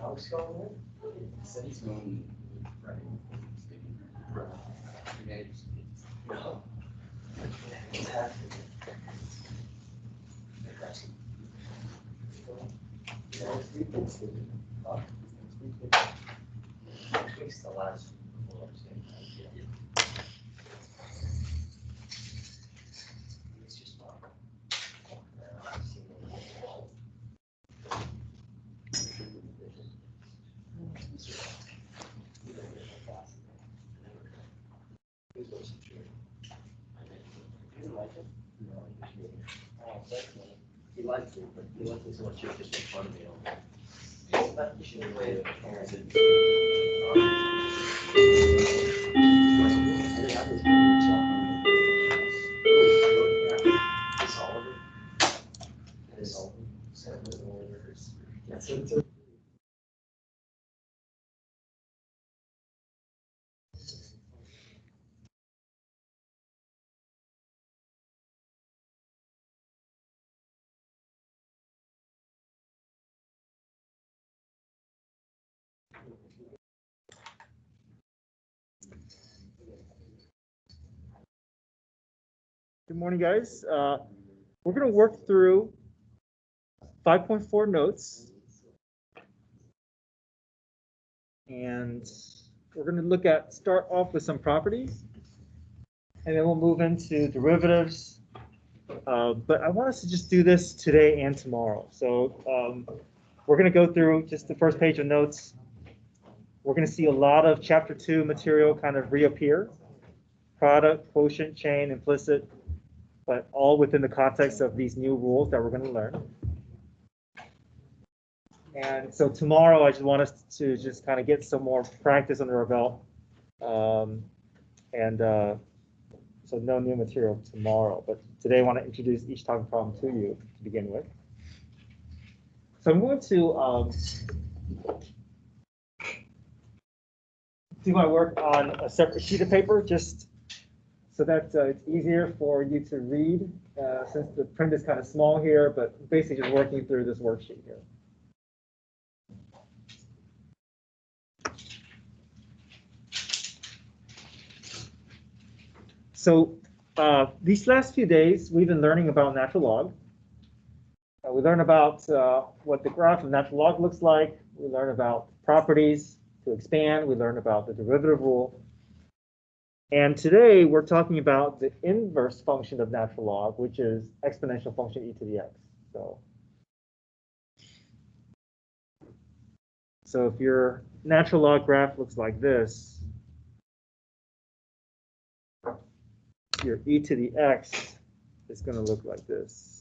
How's it going? Said he's going right. No. It's happening. Next week's the last. It's just he liked it, but he liked it so much he just made fun of me all the time. You should play it with parents. Good morning, guys. We're going to work through 5.4 notes. And we're going to start off with some properties. And then we'll move into derivatives. But I want us to just do this today and tomorrow. So we're going to go through just the first page of notes. We're going to see a lot of chapter 2 material kind of reappear. Product, quotient, chain, implicit, but all within the context of these new rules that we're going to learn. And so tomorrow, I just want us to just kind of get some more practice under our belt. So no new material tomorrow, but today I want to introduce each type of problem to you to begin with. So I'm going to do my work on a separate sheet of paper, just so that it's easier for you to read, since the print is kind of small here, but basically just working through this worksheet here. So these last few days, we've been learning about natural log. We learned about what the graph of natural log looks like. We learned about properties to expand. We learned about the derivative rule. And today, we're talking about the inverse function of natural log, which is exponential function e to the x. So if your natural log graph looks like this, your e to the x is going to look like this.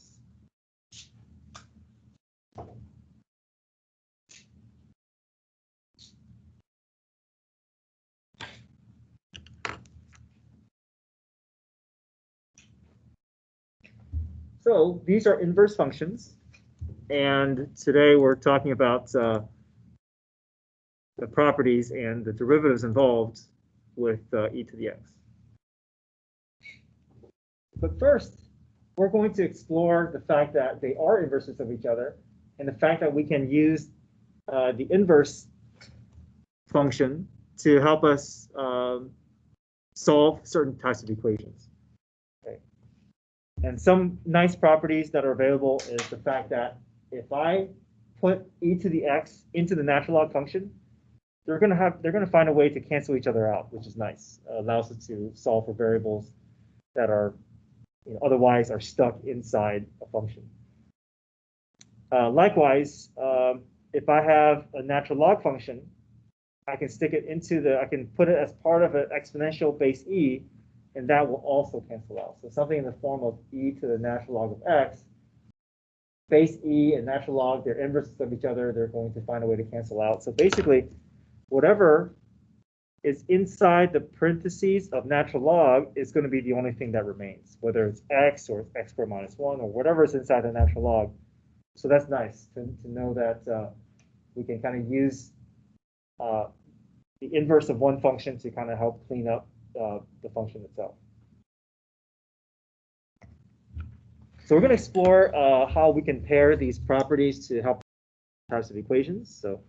So these are inverse functions, and today we're talking about the properties and the derivatives involved with e to the x. But first, we're going to explore the fact that they are inverses of each other, and the fact that we can use the inverse function to help us solve certain types of equations. And some nice properties that are available is the fact that if I put e to the x into the natural log function, they're going to find a way to cancel each other out, which is nice. Allows us to solve for variables that are otherwise are stuck inside a function. Likewise, if I have a natural log function, I can I can put it as part of an exponential base e, and that will also cancel out. So something in the form of e to the natural log of x, base e and natural log, they're inverses of each other. They're going to find a way to cancel out. So basically, whatever is inside the parentheses of natural log is going to be the only thing that remains, whether it's x or it's x squared minus 1 or whatever is inside the natural log. So that's nice to know that we can kind of use the inverse of one function to kind of help clean up the function itself. So we're going to explore how we can pair these properties to help types of equations. So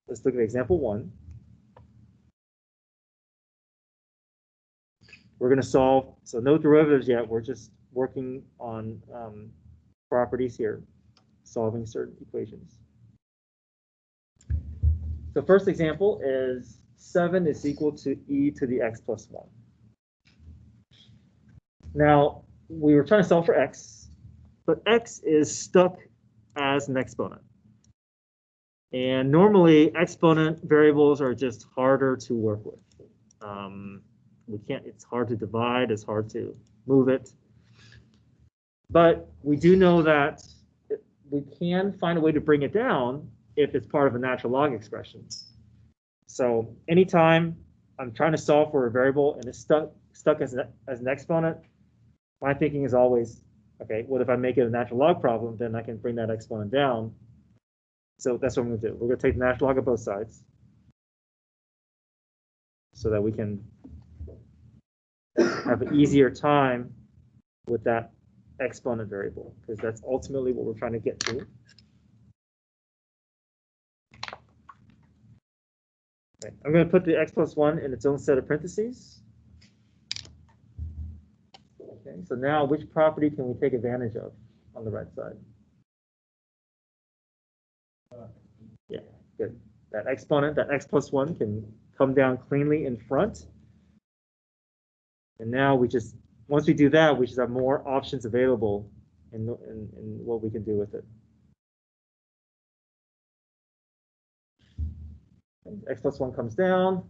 let's look at example 1. We're going to solve, so no derivatives yet, we're just working on properties here, solving certain equations. The first example is 7 is equal to e to the x plus 1. Now, we were trying to solve for x, but x is stuck as an exponent. And normally, exponent variables are just harder to work with. It's hard to divide, it's hard to move it. But we do know that we can find a way to bring it down if it's part of a natural log expression. So anytime I'm trying to solve for a variable and it's stuck as an exponent, my thinking is always, okay, what if I make it a natural log problem, then I can bring that exponent down. So that's what I'm going to do. We're going to take the natural log of both sides so that we can have an easier time with that exponent variable, because that's ultimately what we're trying to get to. Okay. I'm going to put the x plus 1 in its own set of parentheses. Okay, so now which property can we take advantage of on the right side? Yeah, good. That exponent, that x plus 1 can come down cleanly in front. And now once we do that, we just have more options available in what we can do with it. Okay, x plus 1 comes down.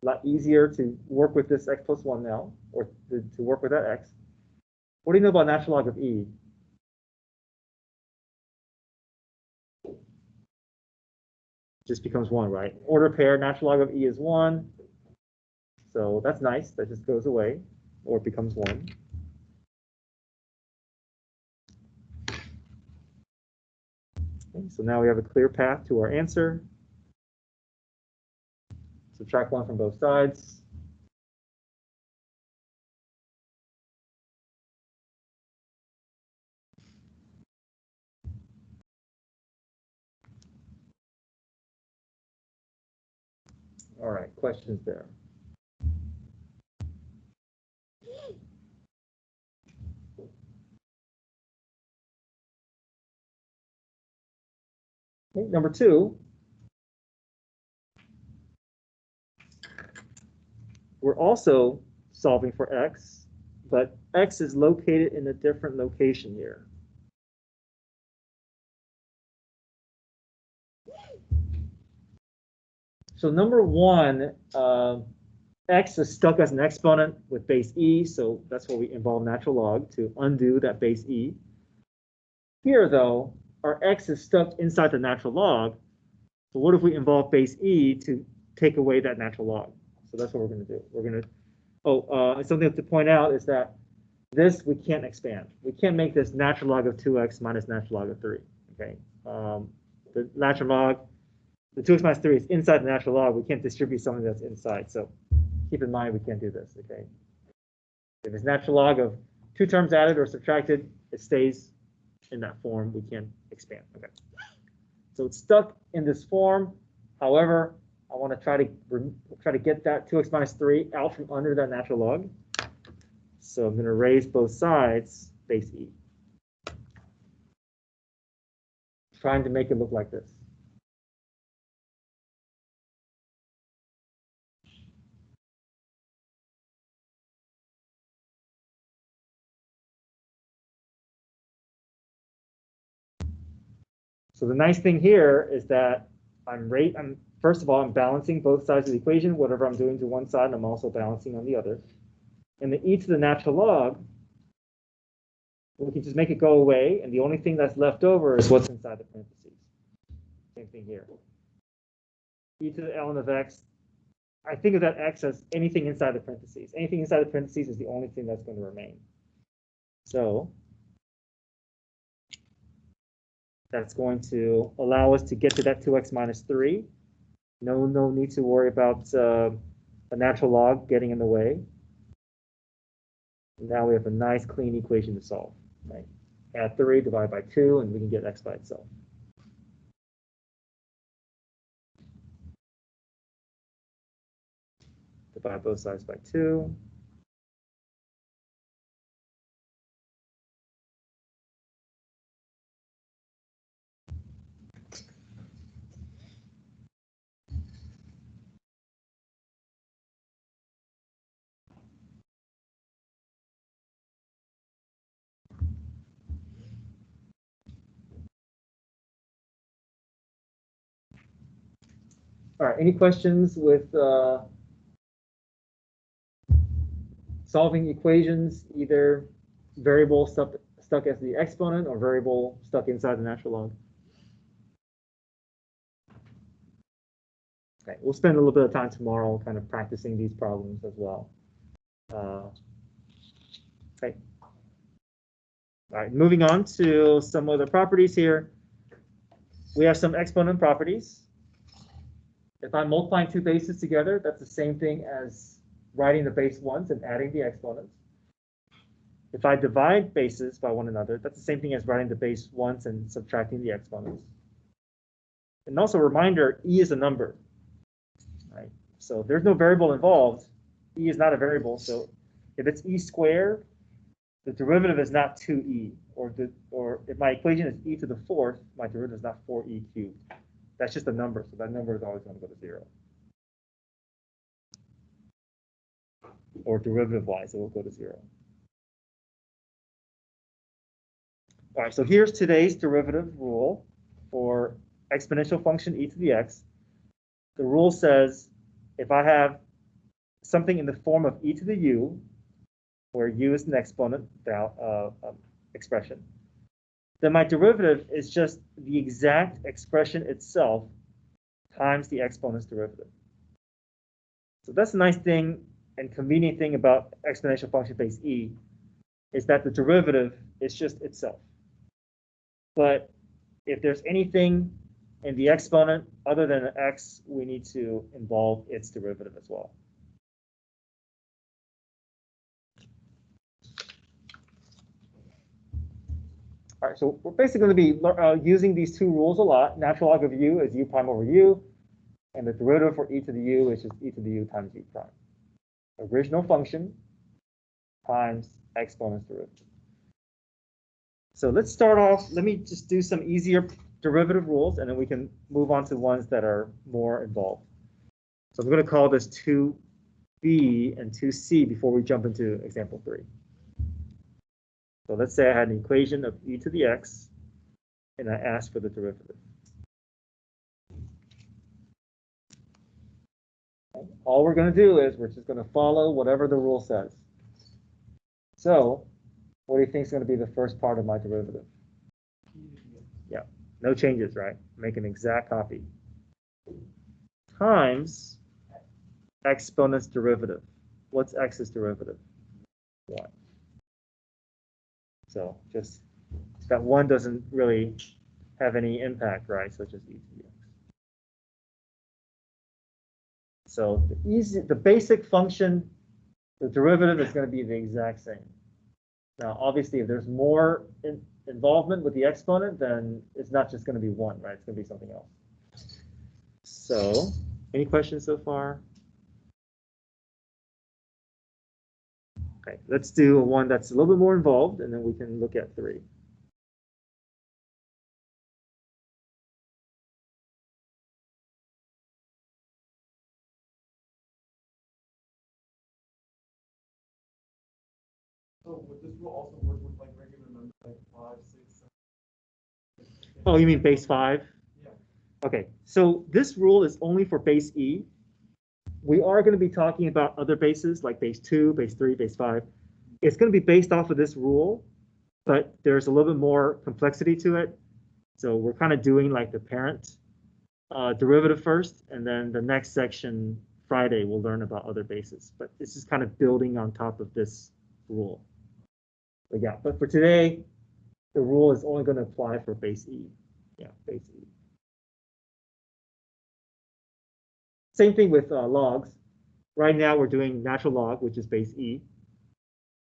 A lot easier to work with this x plus 1 now, or to work with that x. What do you know about natural log of e? Just becomes 1, right? Order pair, natural log of e is 1. So that's nice. That just goes away, or it becomes 1. Okay, so now we have a clear path to our answer. Subtract 1 from both sides. All right, questions there? Okay, number 2. We're also solving for x, but x is located in a different location here. So number 1, x is stuck as an exponent with base e, so that's where we involve natural log to undo that base e. Here, though, our x is stuck inside the natural log. So what if we involve base e to take away that natural log? So that's what we're going to do. We're going to, something to point out is that this we can't expand. We can't make this natural log of 2x minus natural log of 3. Okay, the natural log, the 2x minus 3 is inside the natural log. We can't distribute something that's inside. So keep in mind we can't do this. Okay, if it's natural log of 2 terms added or subtracted, it stays in that form. We can't expand. Okay, so it's stuck in this form. However, I want to try to get that 2x minus 3 out from under that natural log. So I'm going to raise both sides base e, trying to make it look like this. So the nice thing here is that first of all, I'm balancing both sides of the equation. Whatever I'm doing to one side, I'm also balancing on the other. And the e to the natural log, we can just make it go away, and the only thing that's left over is what's inside the parentheses. Same thing here. E to the ln of x, I think of that x as anything inside the parentheses. Anything inside the parentheses is the only thing that's going to remain. So that's going to allow us to get to that 2x minus 3. No need to worry about a natural log getting in the way. Now we have a nice clean equation to solve. Right? Add 3, divide by 2, and we can get x by itself. Divide both sides by 2. All right, any questions with solving equations, either variable stuck as the exponent or variable stuck inside the natural log? Okay, we'll spend a little bit of time tomorrow kind of practicing these problems as well. Okay. All right, moving on to some other properties here. We have some exponent properties. If I'm multiplying two bases together, that's the same thing as writing the base once and adding the exponents. If I divide bases by one another, that's the same thing as writing the base once and subtracting the exponents. And also a reminder, e is a number, right? So if there's no variable involved, e is not a variable. So if it's e squared, the derivative is not 2e, or if my equation is e to the fourth, my derivative is not 4e cubed. That's just a number, so that number is always going to go to 0. Or derivative-wise, it will go to 0. All right, so here's today's derivative rule for exponential function e to the x. The rule says if I have something in the form of e to the u, where u is an exponent expression, then my derivative is just the exact expression itself times the exponent's derivative. So that's a nice thing and convenient thing about exponential function base e, is that the derivative is just itself. But if there's anything in the exponent other than an x, we need to involve its derivative as well. All right, so we're basically going to be using these two rules a lot. Natural log of u is u prime over u, and the derivative for e to the u is just e to the u times u prime. Original function times exponent's derivative. So let's start off. Let me just do some easier derivative rules, and then we can move on to ones that are more involved. So I'm going to call this 2b and 2c before we jump into example 3. So let's say I had an equation of e to the x, and I asked for the derivative. All we're going to do is we're just going to follow whatever the rule says. So what do you think is going to be the first part of my derivative? Yeah, no changes, right? Make an exact copy. Times exponent's derivative. What's x's derivative? 1. So just that 1 doesn't really have any impact, right? So just e to the x. So the basic function, the derivative is going to be the exact same. Now, obviously, if there's more involvement with the exponent, then it's not just going to be 1, right? It's going to be something else. So, any questions so far? Okay, let's do one that's a little bit more involved, and then we can look at 3. So would this rule also work with like regular numbers like 5, 6, 7? Oh, you mean base 5? Yeah. Okay, so this rule is only for base e. We are going to be talking about other bases like base 2, base 3, base 5. It's going to be based off of this rule, but there's a little bit more complexity to it. So we're kind of doing like the parent derivative first, and then the next section, Friday, we'll learn about other bases. But this is kind of building on top of this rule. But yeah, but for today, the rule is only going to apply for base e. Yeah, base e. Same thing with logs. Right now, we're doing natural log, which is base e.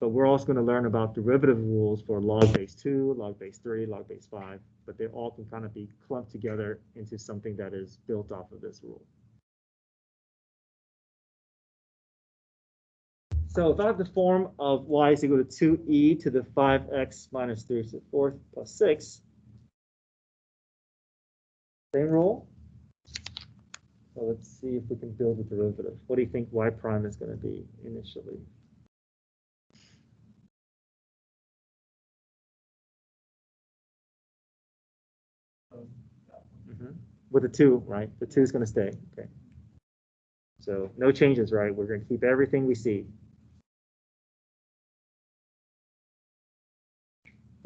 But we're also going to learn about derivative rules for log base 2, log base 3, log base 5. But they all can kind of be clumped together into something that is built off of this rule. So if I have the form of y is equal to 2e to the 5x minus 3 to the fourth plus 6, same rule. So let's see if we can build a derivative. What do you think y prime is going to be initially? With the 2, right? The 2 is going to stay. Okay. So no changes, right? We're going to keep everything we see.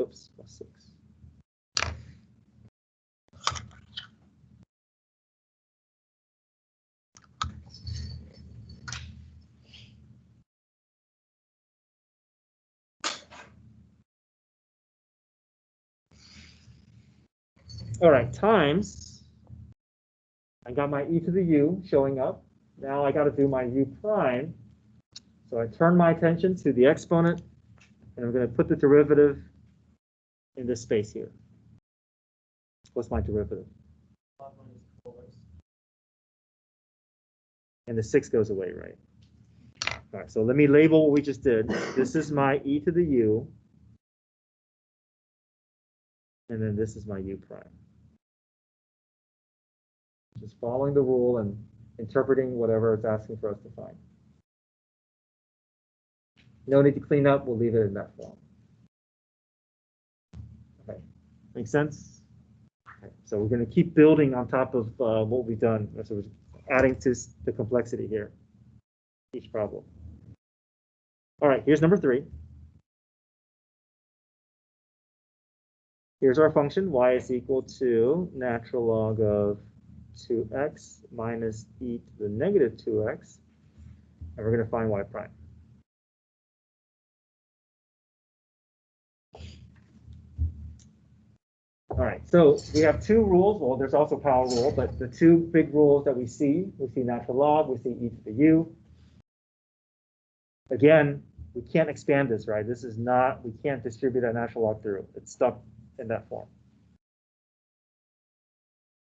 Oops, plus 6. All right, times, I got my e to the u showing up. Now I got to do my u prime. So I turn my attention to the exponent, and I'm going to put the derivative in this space here. What's my derivative? 5 minus 4x. And the 6 goes away, right? All right, so let me label what we just did. This is my e to the u. And then this is my u prime. Just following the rule and interpreting whatever it's asking for us to find. No need to clean up. We'll leave it in that form. Okay, make sense? Okay. So we're going to keep building on top of what we've done. So we're adding to the complexity here, each problem. All right, here's number 3. Here's our function. Y is equal to natural log of 2x minus e to the negative 2x. And we're going to find y prime. All right, so we have 2 rules. Well, there's also power rule, but the 2 big rules that we see natural log, we see e to the u. Again, we can't expand this, right? This is not, we can't distribute that natural log through. It's stuck in that form.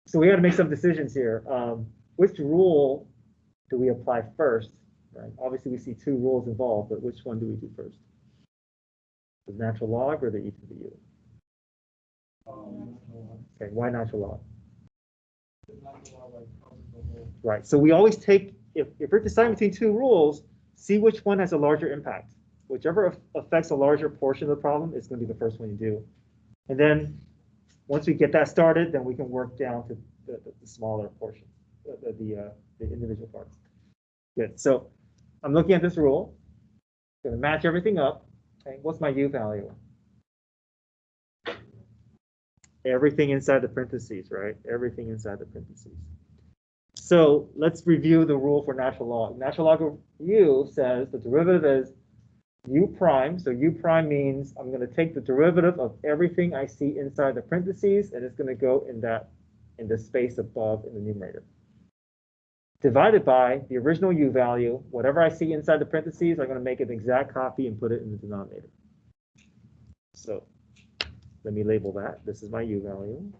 So we got to make some decisions here. Which rule do we apply first? Right? Obviously, we see 2 rules involved, but which one do we do first? The natural log or the e to the u? Okay, why natural log? Right, so we always take, if we're deciding between 2 rules, see which one has a larger impact. Whichever affects a larger portion of the problem is going to be the first one you do. And then once we get that started, then we can work down to the smaller portion, the individual parts. Good, so I'm looking at this rule. I'm going to match everything up. Okay, what's my u value? Everything inside the parentheses, right? Everything inside the parentheses. So let's review the rule for natural log. Natural log of u says the derivative is u prime. So u prime means I'm going to take the derivative of everything I see inside the parentheses, and it's going to go in the space above in the numerator. Divided by the original u value. Whatever I see inside the parentheses, I'm going to make an exact copy and put it in the denominator. So let me label that. This is my u value.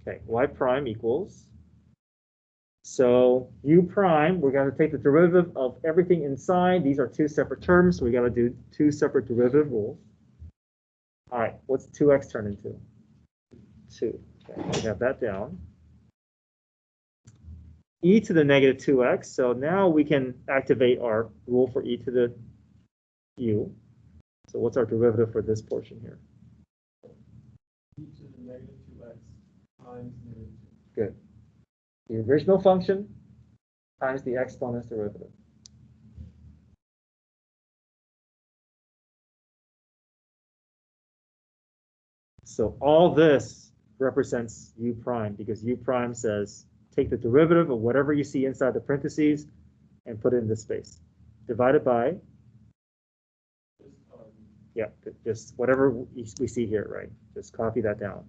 Okay, y prime equals. So u prime, we're going to take the derivative of everything inside. These are 2 separate terms, so we got to do 2 separate derivative rules. All right, what's 2x turn into? 2. Okay, we have that down. E to the negative 2x. So now we can activate our rule for e to the u. So what's our derivative for this portion here? E to the negative 2x times negative 2. Good. The original function times the exponent's derivative. So all this represents u prime because u prime says take the derivative of whatever you see inside the parentheses and put it in this space. Divided by, yeah, just whatever we see here, right? Just copy that down.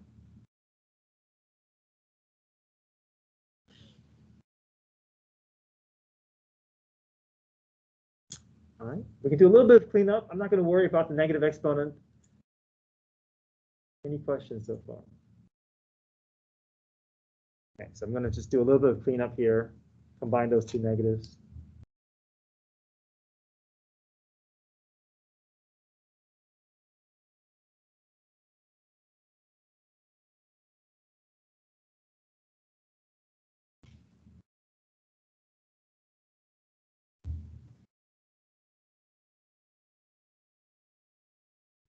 All right, we can do a little bit of cleanup. I'm not going to worry about the negative exponent. Any questions so far? Okay, so I'm going to just do a little bit of cleanup here. combine those two negatives.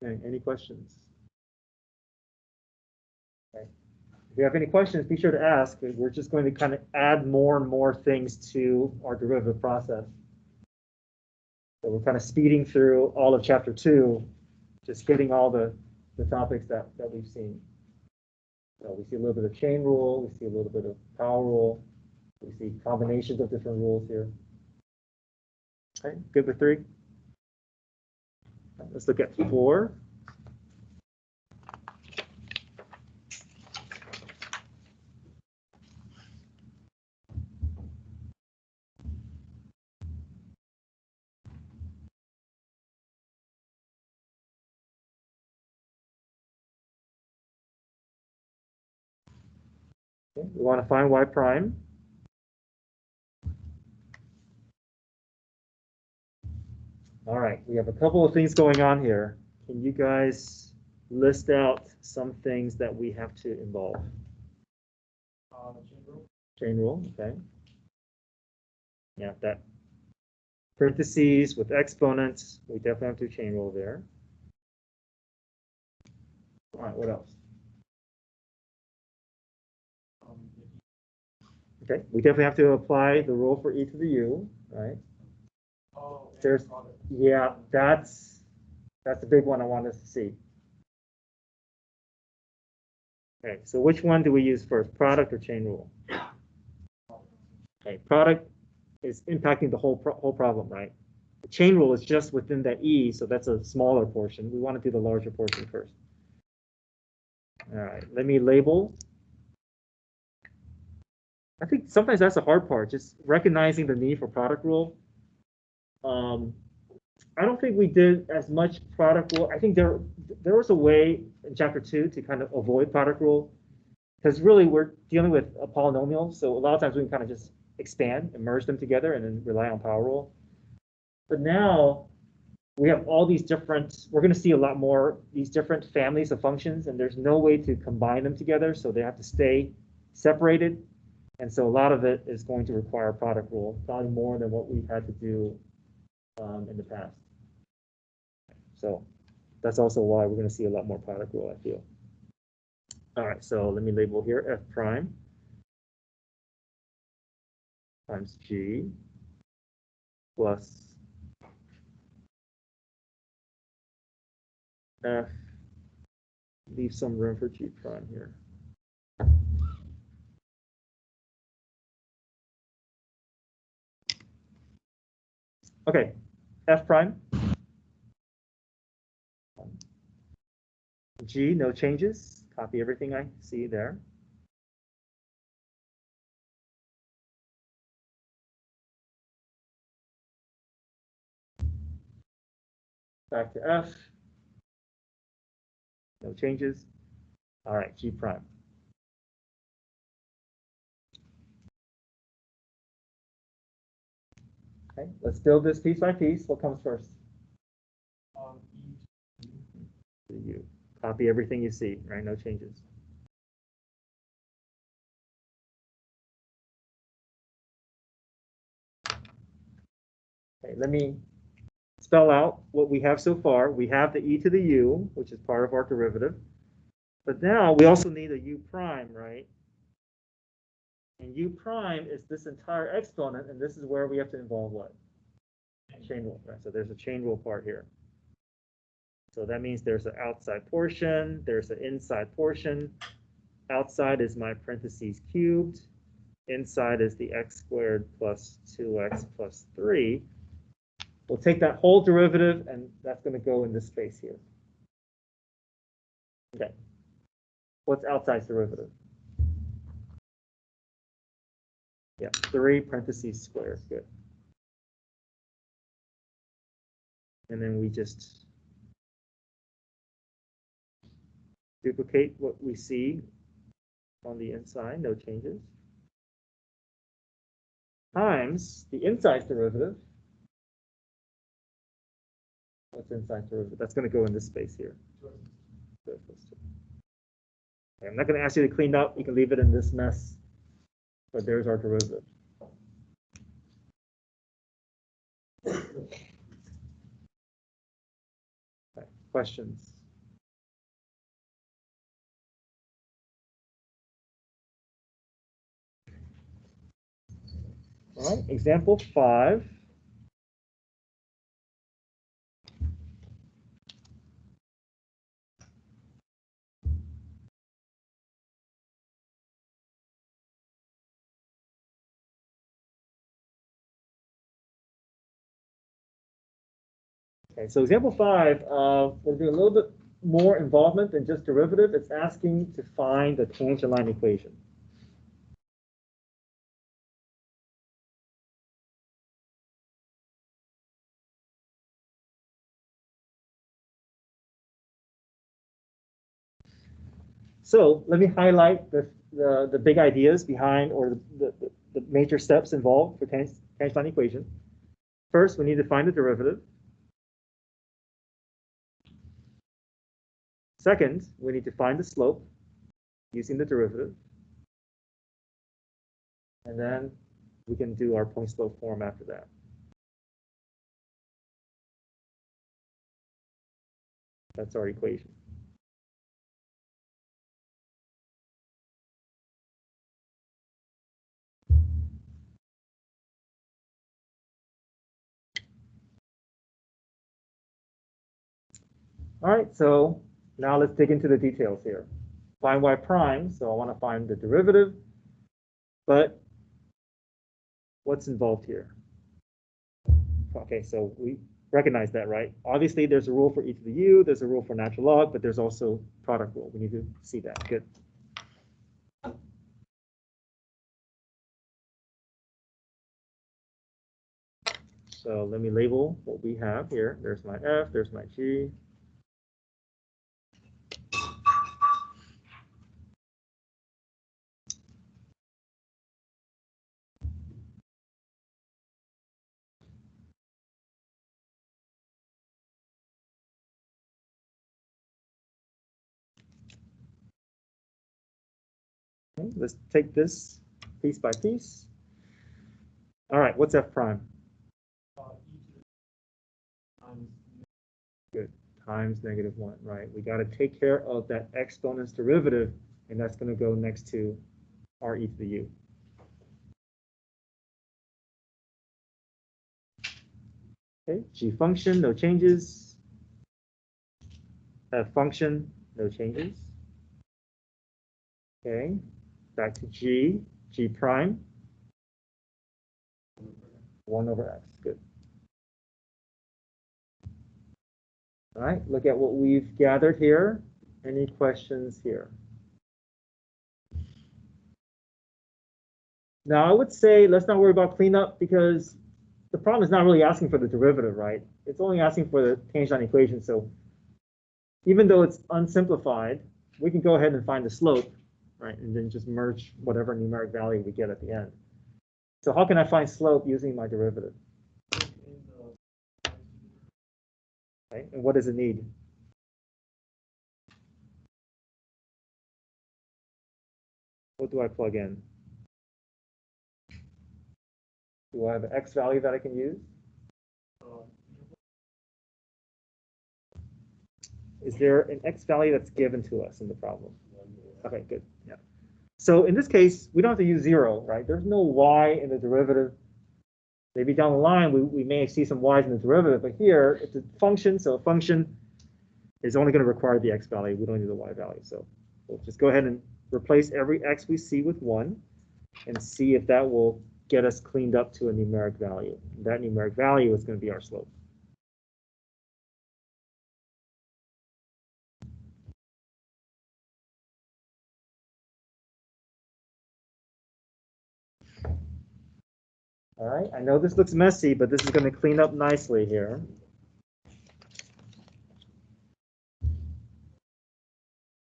Okay, any questions? Okay. If you have any questions, be sure to ask. We're just going to kind of add more and more things to our derivative process. So we're kind of speeding through all of chapter 2, just getting all the topics that we've seen. So we see a little bit of chain rule, we see a little bit of power rule, we see combinations of different rules here. Okay, good with 3? Let's look at 4. Okay, we want to find y prime. All right, we have a couple of things going on here. Can you guys list out some things that we have to involve? Chain rule. Chain rule, okay. Yeah, that parentheses with exponents, we definitely have to chain rule there. All right, what else? Okay, we definitely have to apply the rule for e to the u, right? Oh, There's, product. yeah, that's a big one I want us to see. Okay, so which one do we use first, product or chain rule? Okay, product is impacting the whole problem, right? The chain rule is just within that e, so that's a smaller portion. We want to do the larger portion first. All right, let me label. I think sometimes that's the hard part, just recognizing the need for product rule. I don't think we did as much product rule. I think there was a way in chapter 2 to kind of avoid product rule, because really we're dealing with a polynomial, so a lot of times we can kind of just expand and merge them together and then rely on power rule. But now we have all these different, we're going to see a lot more, these different families of functions, and there's no way to combine them together, so they have to stay separated. And so a lot of it is going to require product rule, probably more than what we've had to do in the past. So that's also why we're going to see a lot more product rule, I feel. All right, so let me label here f prime times g plus f, leave some room for g prime here. Okay, f prime. G, no changes. Copy everything I see there. Back to F. No changes. All right, G prime. Okay, let's build this piece by piece. What comes first? U. Copy everything you see, right? No changes. Okay, let me spell out what we have so far. We have the e to the u, which is part of our derivative. But now we also need a u prime, right? And u prime is this entire exponent, and this is where we have to involve what? Chain rule, right? So there's a chain rule part here. So that means there's an outside portion, there's an inside portion. Outside is my parentheses cubed. Inside is the x squared plus 2x plus 3. We'll take that whole derivative, and that's going to go in this space here. Okay. What's outside's derivative? Yeah, 3 parentheses squared. Good. And then we just duplicate what we see on the inside, no changes. times the inside derivative. What's inside derivative? That's going to go in this space here. Okay, I'm not going to ask you to clean up. You can leave it in this mess. But there's our derivative. Okay, questions? All right, example 5. Okay, so example 5, we're doing a little bit more involvement than just derivative. It's asking to find the tangent line equation. So let me highlight the big ideas behind, or the major steps involved for tangent line equation. First, we need to find the derivative. Second, we need to find the slope using the derivative. And then we can do our point slope form after that. That's our equation. All right, so now let's dig into the details here. Find y prime, so I want to find the derivative, but what's involved here? Okay, so we recognize that, right? Obviously, there's a rule for e to the u, there's a rule for natural log, but there's also product rule. We need to see that. Good. So let me label what we have here. There's my f, there's my g. Okay, let's take this piece by piece. All right, what's f prime? Good, times -1, right? We got to take care of that exponent's derivative, and that's going to go next to r e to the u. Okay, g function, no changes. F function, no changes. Okay, back to g prime, 1 over x, good. All right, look at what we've gathered here. Any questions here? Now, I would say let's not worry about cleanup, because the problem is not really asking for the derivative, right? It's only asking for the tangent line equation. So even though it's unsimplified, we can go ahead and find the slope, right? And then just merge whatever numeric value we get at the end. So how can I find slope using my derivative? Okay, and what does it need? What do I plug in? Do I have an x value that I can use? Is there an x value that's given to us in the problem? Okay, good. Yeah. So in this case, we don't have to use 0, right? There's no y in the derivative. Maybe down the line, we may see some y's in the derivative, but here it's a function, so a function is only going to require the x value. We don't need the y value. So we'll just go ahead and replace every x we see with 1 and see if that will get us cleaned up to a numeric value. That numeric value is going to be our slope. All right, I know this looks messy, but this is going to clean up nicely here.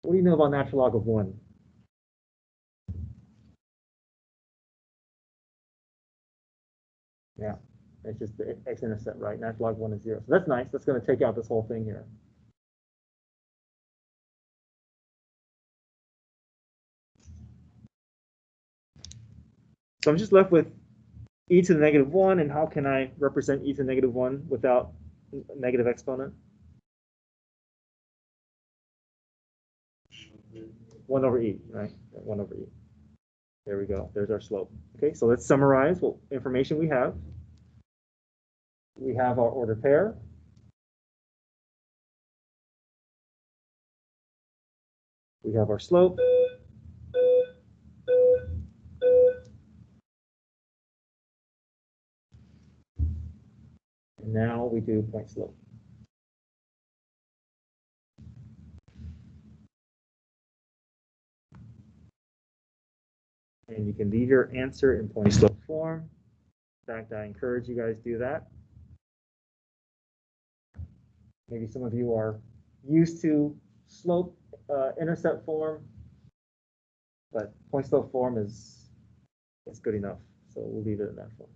What do you know about natural log of 1? Yeah, it's just the x-intercept, right? Natural log 1 is 0. So that's nice. That's going to take out this whole thing here. So I'm just left with e to the negative 1, and how can I represent e to the negative 1 without a negative exponent? 1 over e, right? 1 over e. There we go. There's our slope. Okay, so let's summarize what information we have. We have our order pair. We have our slope. And now we do point slope. And you can leave your answer in point slope form. In fact, I encourage you guys to do that. Maybe some of you are used to slope intercept form, but point slope form is good enough. So we'll leave it in that form.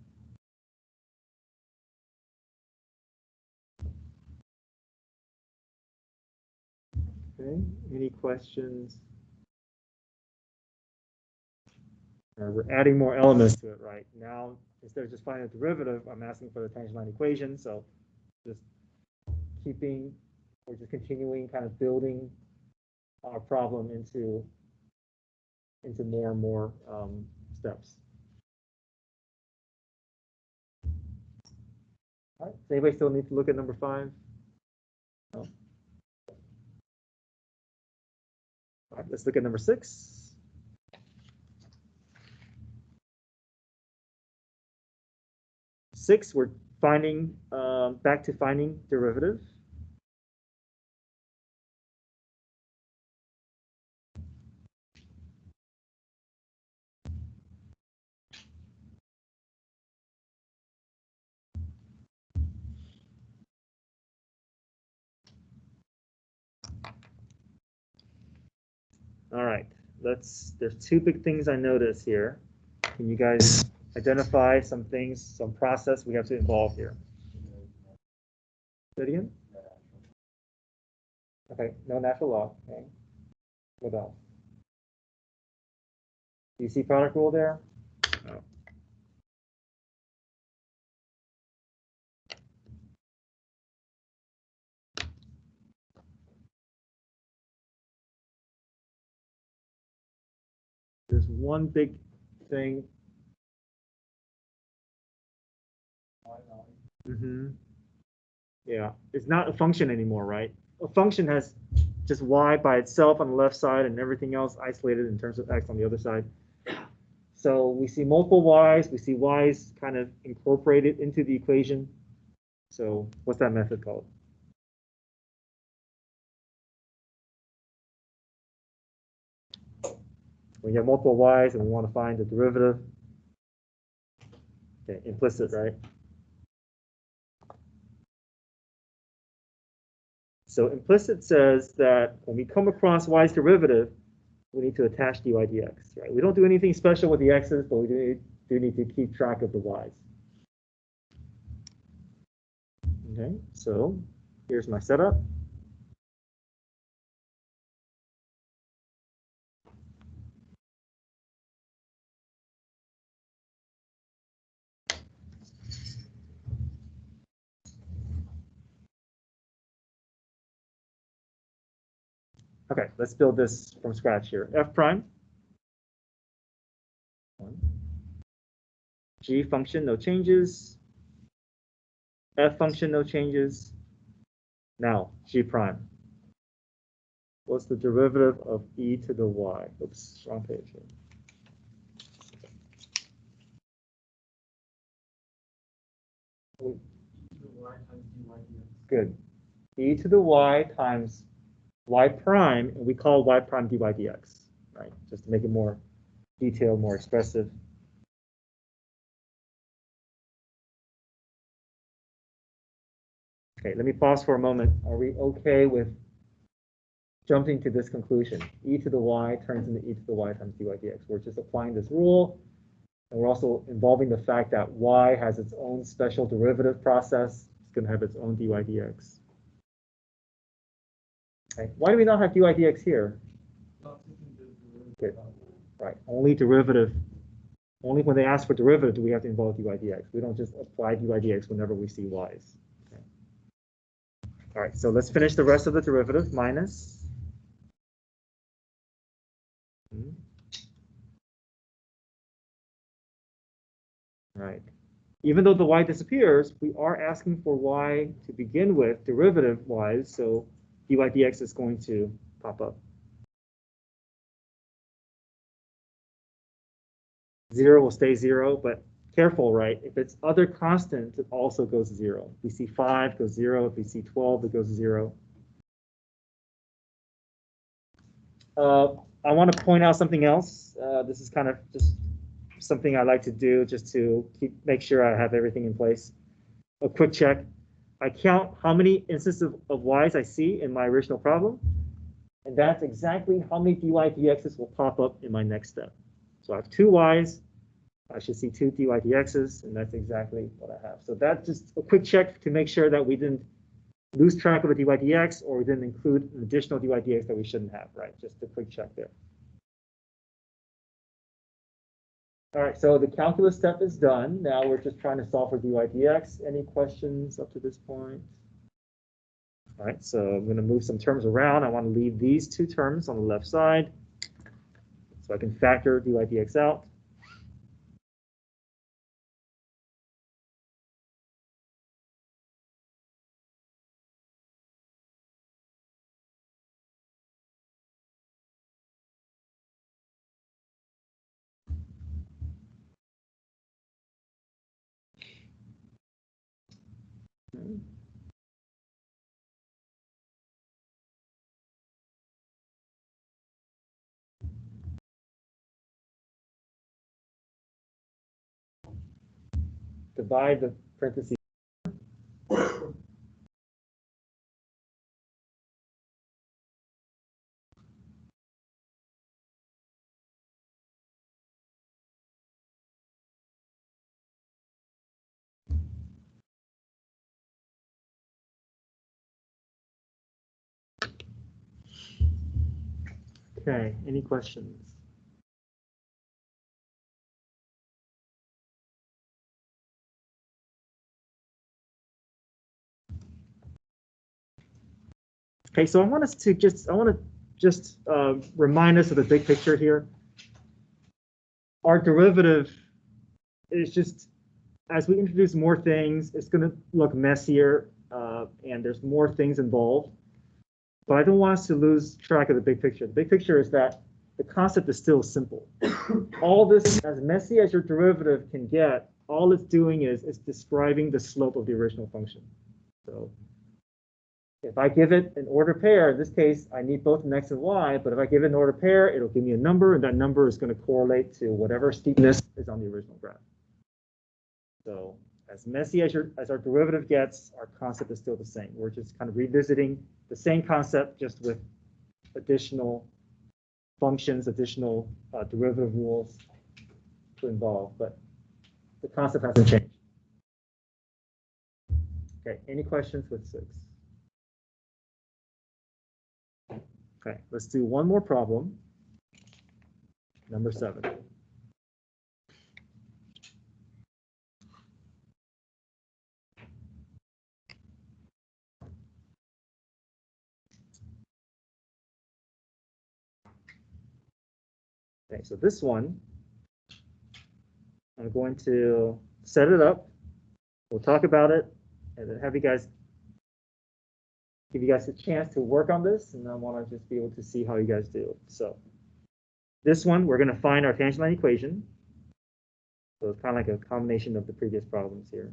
Okay, any questions? We're adding more elements to it right now. Instead of just finding a derivative, I'm asking for the tangent line equation. So just continuing kind of building our problem into more and more steps. All right, does anybody still need to look at number 5? No. All right, let's look at number 6. We're finding back to finding derivative. All right, there's 2 big things I notice here. Can you guys identify some things, some process we have to involve here? Say it again? Okay, no natural law. Okay. What else? Do you see product rule there? No. There's one big thing. Yeah, it's not a function anymore, right? A function has just y by itself on the left side and everything else isolated in terms of x on the other side. So we see multiple y's. We see y's kind of incorporated into the equation. So what's that method called? When you have multiple y's and we want to find the derivative. Okay, implicit, right? So implicit says that when we come across y's derivative, we need to attach dy dx, right? We don't do anything special with the x's, but we do need to keep track of the y's. Okay, so here's my setup. Okay, let's build this from scratch here. F prime. G function, no changes. F function, no changes. Now, G prime. What's the derivative of e to the y? Oops, wrong page here. Good. E to the y times y prime, and we call y prime dy dx, right? Just to make it more detailed, more expressive. Okay, let me pause for a moment. Are we okay with jumping to this conclusion? E to the y turns into e to the y times dy dx. We're just applying this rule. And we're also involving the fact that y has its own special derivative process. It's going to have its own dy dx. Okay. Why do we not have dy dx here? Not taking the Good. derivative. Right. Only derivative. Only when they ask for derivative do we have to involve dy dx. We don't just apply dy dx whenever we see y's. Okay. All right. So let's finish the rest of the derivative. Minus. Right. Even though the y disappears, we are asking for y to begin with, derivative-wise, so dy dx is going to pop up. 0 will stay 0, but careful, right? If it's other constants, it also goes 0. If we see 5, goes 0. If we see 12, it goes 0. I want to point out something else. This is kind of just something I like to do just to make sure I have everything in place. A quick check. I count how many instances of y's I see in my original problem, and that's exactly how many dy dx's will pop up in my next step. So I have 2 y's, I should see 2 dy dx's, and that's exactly what I have. So that's just a quick check to make sure that we didn't lose track of a dy dx, or we didn't include an additional dy dx that we shouldn't have, right? Just a quick check there. All right, so the calculus step is done. Now we're just trying to solve for dy dx. Any questions up to this point? All right, so I'm going to move some terms around. I want to leave these 2 terms on the left side so I can factor dy dx out. Divide the parentheses. Okay, any questions? Okay, so I want to just remind us of the big picture here. Our derivative is just, as we introduce more things, it's going to look messier, and there's more things involved. But I don't want us to lose track of the big picture. The big picture is that the concept is still simple. All this, as messy as your derivative can get, all it's doing is describing the slope of the original function. So if I give it an ordered pair, in this case, I need both an x and y, but if I give it an ordered pair, it'll give me a number, and that number is going to correlate to whatever steepness is on the original graph. So as messy as our derivative gets, our concept is still the same. We're just kind of revisiting the same concept, just with additional functions, additional derivative rules to involve, but the concept hasn't changed. Okay, any questions with 6? Okay, let's do one more problem. Number 7. Okay, so this one, I'm going to set it up. We'll talk about it, and then give you guys a chance to work on this, and I want to just be able to see how you guys do. So this one, we're going to find our tangent line equation. So it's kind of like a combination of the previous problems here.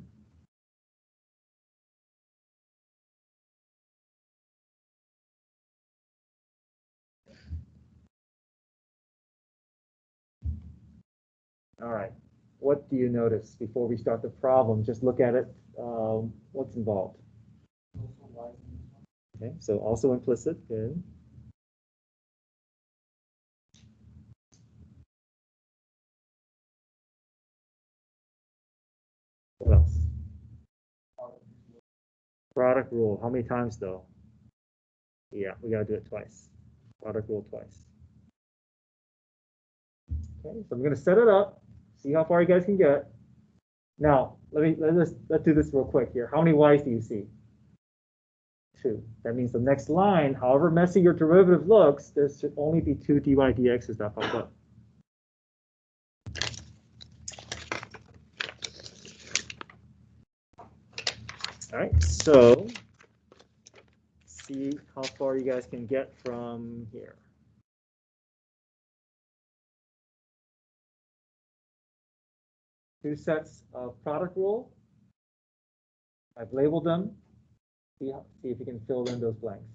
All right. What do you notice before we start the problem? Just look at it. What's involved? Okay, so also implicit. Good. Product rule. How many times though? Yeah, we gotta do it twice. Product rule twice. Okay, so I'm gonna set it up. See how far you guys can get. Now, let's do this real quick here. How many y's do you see? 2. That means the next line, however messy your derivative looks, there should only be 2 dy dx's that pop up. All right, so see how far you guys can get from here. Two sets of product rule. I've labeled them. See if you can fill in those blanks.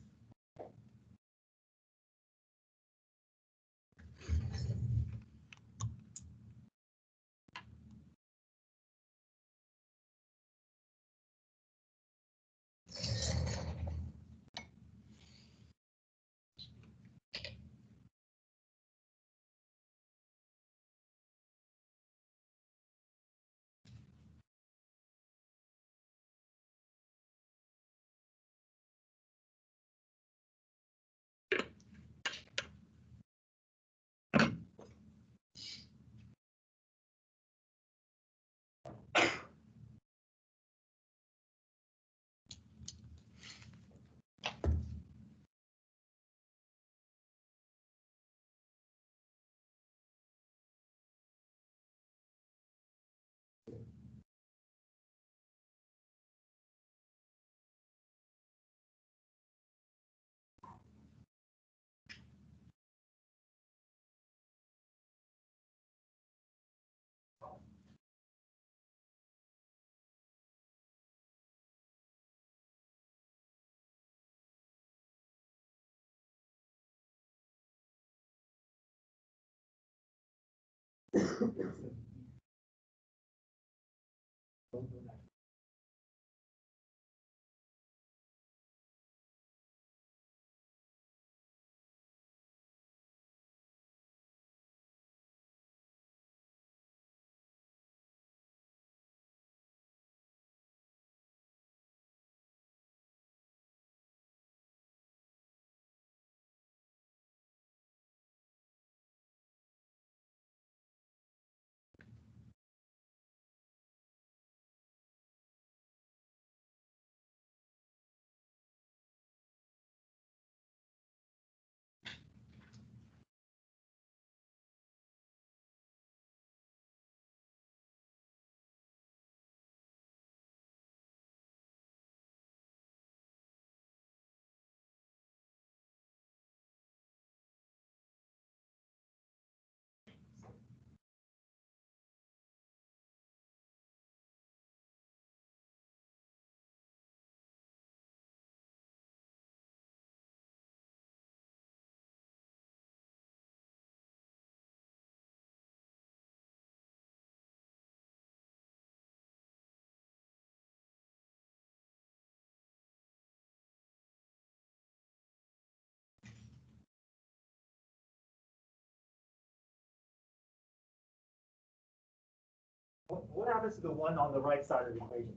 What happens to the one on the right side of the equation?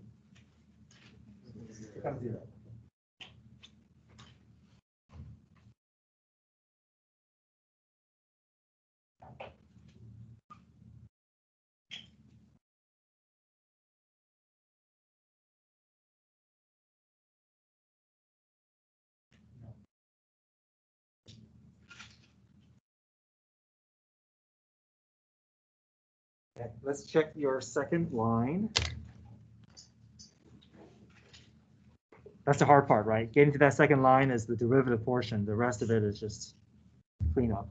It becomes 0. Okay, let's check your second line. That's the hard part, right? Getting to that second line is the derivative portion. The rest of it is just cleanup.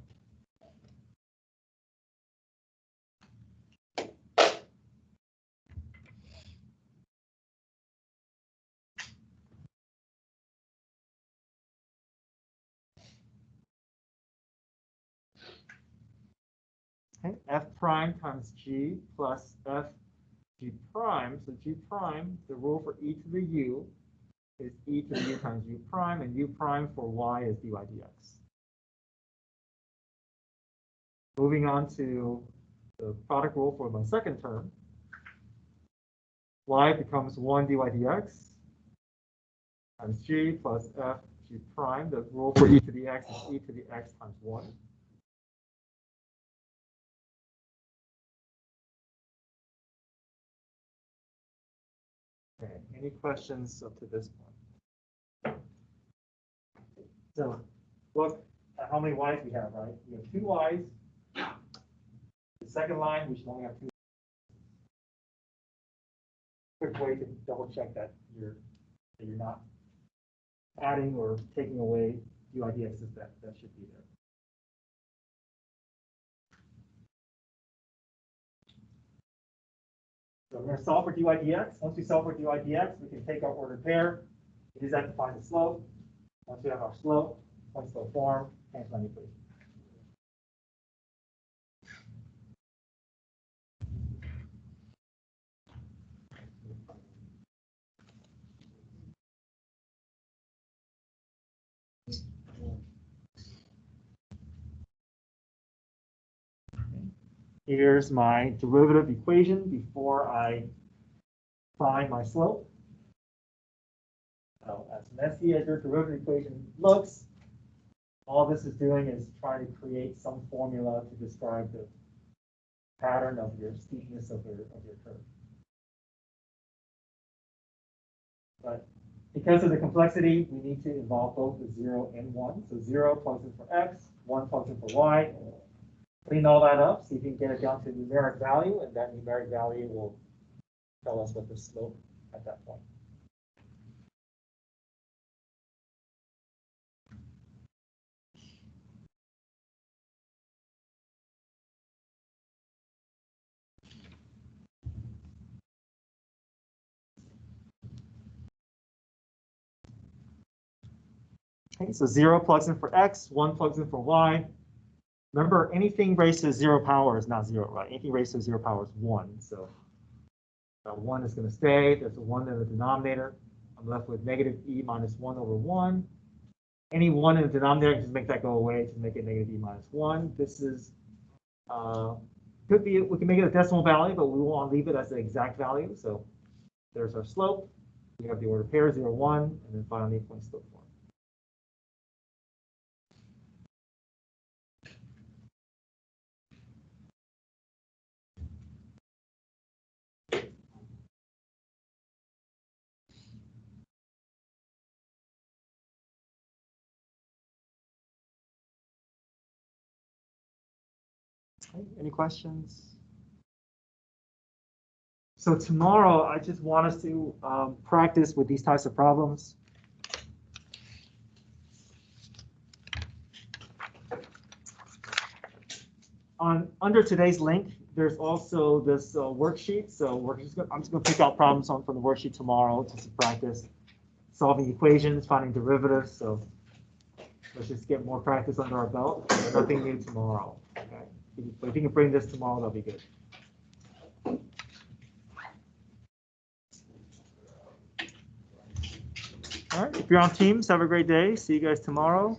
Okay, f prime times g plus f g prime. So g prime, the rule for e to the u is e to the u times u prime, and u prime for y is dy dx. Moving on to the product rule for my second term. Y becomes 1 dy dx. times g plus f g prime. The rule for e to the x is e to the x times 1. Okay, any questions up to this point? So look at how many y's we have, right? We have 2 y's. The second line, we should only have 2. Quick way to double check that you're not adding or taking away UIDXs that should be there. So we're going to solve for dydx. Once we solve for dydx, we can take our ordered pair, use that to find the slope. Once we have our slope, point slope form, cancel any equation. Here's my derivative equation before I find my slope. So as messy as your derivative equation looks, all this is doing is trying to create some formula to describe the pattern of your steepness of your curve. But because of the complexity, we need to involve both the 0 and 1. So 0 plugs in for x, 1 plugs in for y. Clean all that up, see if you can get it down to numeric value, and that numeric value will tell us what the slope at that point. Okay, so 0 plugs in for x, 1 plugs in for y. Remember, anything raised to 0 power is not 0, right? Anything raised to 0 power is 1. So 1 is going to stay. There's a 1 in the denominator. I'm left with negative e minus 1 over 1. Any 1 in the denominator, just make that go away to make it negative e minus 1. This is, could be, we can make it a decimal value, but we want to leave it as the exact value. So there's our slope. We have the order pair, 0, 1, and then finally point slope form. Any questions? So tomorrow, I just want us to practice with these types of problems. Under today's link, there's also this worksheet. So I'm just going to pick out problems from the worksheet tomorrow just to practice solving equations, finding derivatives. So let's just get more practice under our belt. Nothing new tomorrow. Okay. But if you can bring this tomorrow, that'll be good. All right. If you're on Teams, have a great day. See you guys tomorrow.